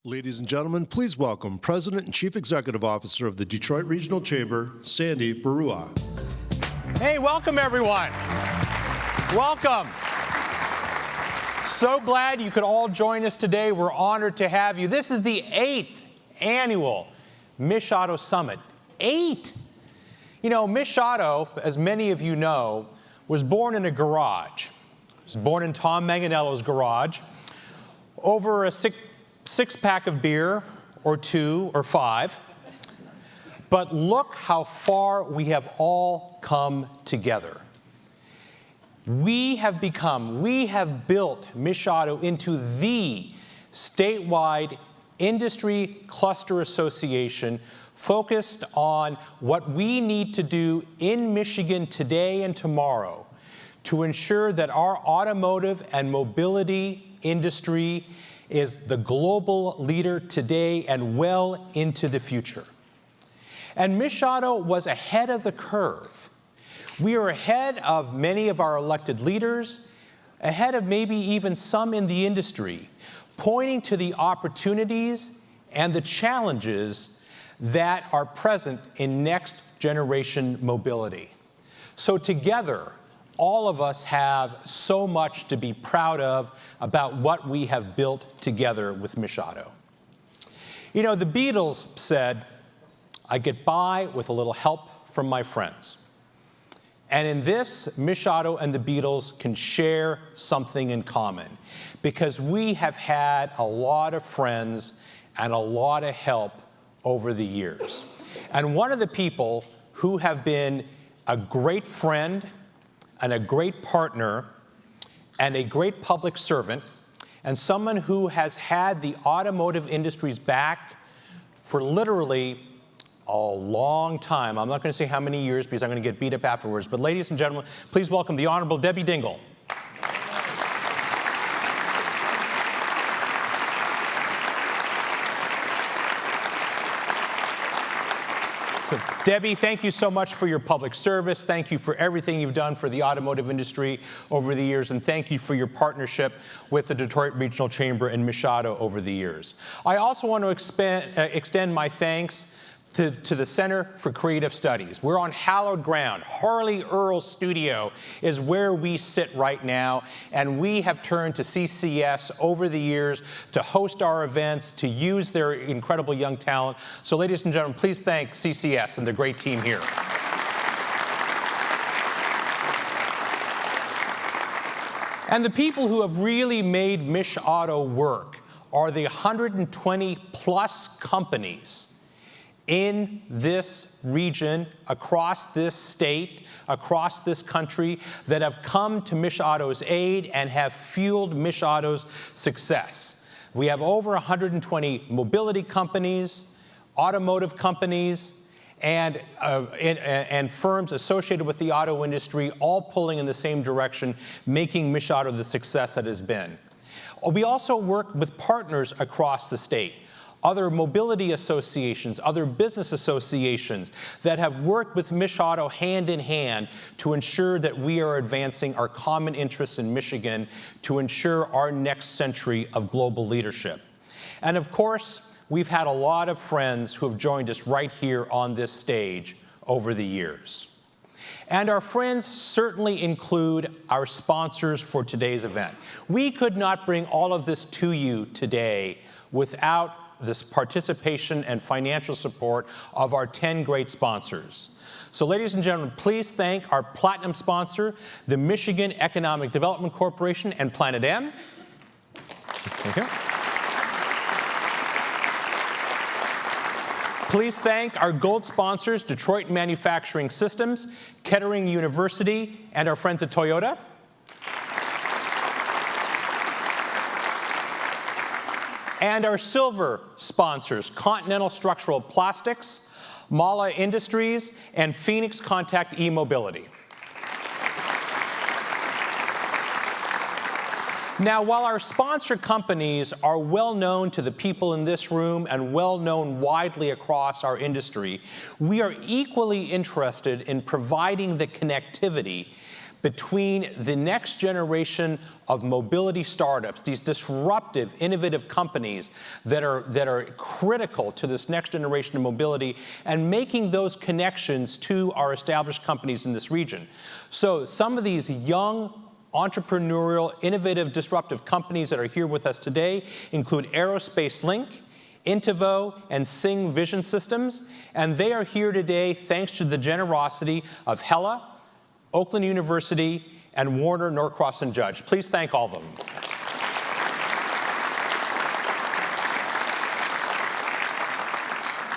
Ladies and gentlemen, please welcome President and Chief Executive Officer of the Detroit Regional Chamber, Sandy Baruah. Hey, welcome everyone. Welcome. So glad you could all join us today. We're honored to have you. This is the 8th annual MICHauto Summit. 8! You know, MICHauto, as many of you know, was born in a garage. It was born in Tom Manganello's garage over a six-pack of beer, or 2 or 5. But look how far we have all come together. We have built MICHauto into the statewide industry cluster association focused on what we need to do in Michigan today and tomorrow to ensure that our automotive and mobility industry is the global leader today and well into the future. And MICHauto was ahead of the curve. We are ahead of many of our elected leaders, ahead of maybe even some in the industry, pointing to the opportunities and the challenges that are present in next generation mobility. So together, all of us have so much to be proud of about what we have built together with MICHauto. You know, the Beatles said, "I get by with a little help from my friends." And in this, MICHauto and the Beatles can share something in common, because we have had a lot of friends and a lot of help over the years. And one of the people who have been a great friend and a great partner and a great public servant, and someone who has had the automotive industry's back for literally a long time. I'm not going to say how many years because I'm going to get beat up afterwards. But ladies and gentlemen, please welcome the Honorable Debbie Dingell. So, Debbie, thank you so much for your public service. Thank you for everything you've done for the automotive industry over the years, and thank you for your partnership with the Detroit Regional Chamber and MICHauto over the years. I also want to extend my thanks to the Center for Creative Studies. We're on hallowed ground. Harley Earl's studio is where we sit right now, and we have turned to CCS over the years to host our events, to use their incredible young talent. So ladies and gentlemen, please thank CCS and the great team here. And the people who have really made MICHauto work are the 120 plus companies in this region, across this state, across this country, that have come to MICHauto's aid and have fueled MICHauto's success. We have over 120 mobility companies, automotive companies, and firms associated with the auto industry, all pulling in the same direction, making MICHauto the success that it has been. We also work with partners across the state, other mobility associations, other business associations that have worked with MICHauto hand in hand to ensure that we are advancing our common interests in Michigan to ensure our next century of global leadership. And of course, we've had a lot of friends who have joined us right here on this stage over the years. And our friends certainly include our sponsors for today's event. We could not bring all of this to you today without this participation and financial support of our 10 great sponsors. So ladies and gentlemen, please thank our platinum sponsor, the Michigan Economic Development Corporation and Planet M. Thank you. Please thank our gold sponsors, Detroit Manufacturing Systems, Kettering University, and our friends at Toyota. And our silver sponsors, Continental Structural Plastics, Mala Industries, and Phoenix Contact E-Mobility. Now, while our sponsor companies are well known to the people in this room and well known widely across our industry, we are equally interested in providing the connectivity between the next generation of mobility startups, these disruptive, innovative companies that are critical to this next generation of mobility, and making those connections to our established companies in this region. So some of these young, entrepreneurial, innovative, disruptive companies that are here with us today include Aerospace Link, Intivo, and Sing Vision Systems, and they are here today thanks to the generosity of Hella, Oakland University, and Warner Norcross and Judge. Please thank all of them.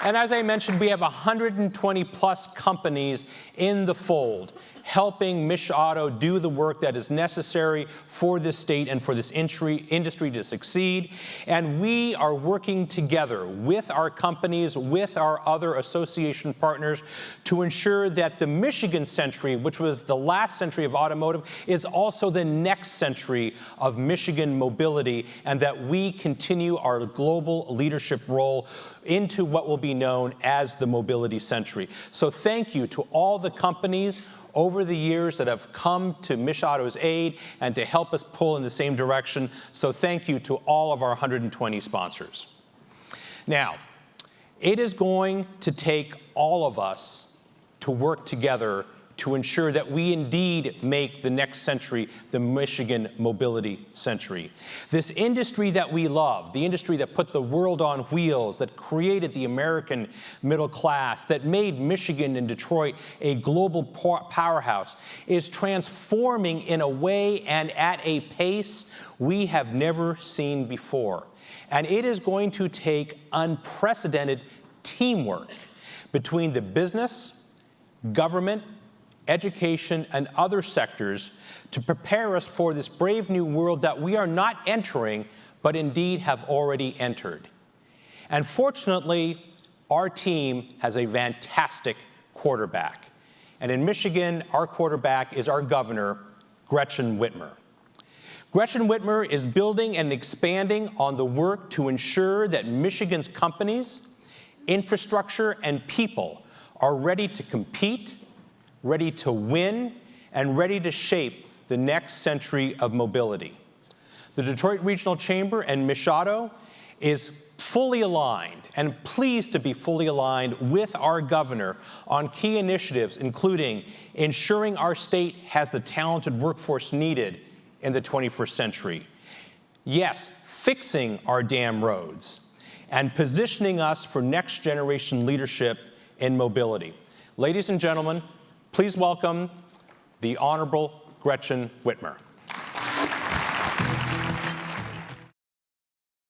And as I mentioned, we have 120 plus companies in the fold, helping MICHauto do the work that is necessary for this state and for this industry to succeed. And we are working together with our companies, with our other association partners, to ensure that the Michigan century, which was the last century of automotive, is also the next century of Michigan mobility, and that we continue our global leadership role into what will be known as the mobility century. So thank you to all the companies over the years that have come to MICHauto's aid and to help us pull in the same direction. So thank you to all of our 120 sponsors. Now, it is going to take all of us to work together to ensure that we indeed make the next century the Michigan mobility century. This industry that we love, the industry that put the world on wheels, that created the American middle class, that made Michigan and Detroit a global powerhouse, is transforming in a way and at a pace we have never seen before. And it is going to take unprecedented teamwork between the business, government, education, and other sectors to prepare us for this brave new world that we are not entering, but indeed have already entered. And fortunately, our team has a fantastic quarterback. And in Michigan, our quarterback is our governor, Gretchen Whitmer. Gretchen Whitmer is building and expanding on the work to ensure that Michigan's companies, infrastructure, and people are ready to compete, ready to win, and ready to shape the next century of mobility. The Detroit Regional Chamber and MICHauto is fully aligned and pleased to be fully aligned with our governor on key initiatives, including ensuring our state has the talented workforce needed in the 21st century. Yes, fixing our damn roads and positioning us for next generation leadership in mobility. Ladies and gentlemen, please welcome the Honorable Gretchen Whitmer.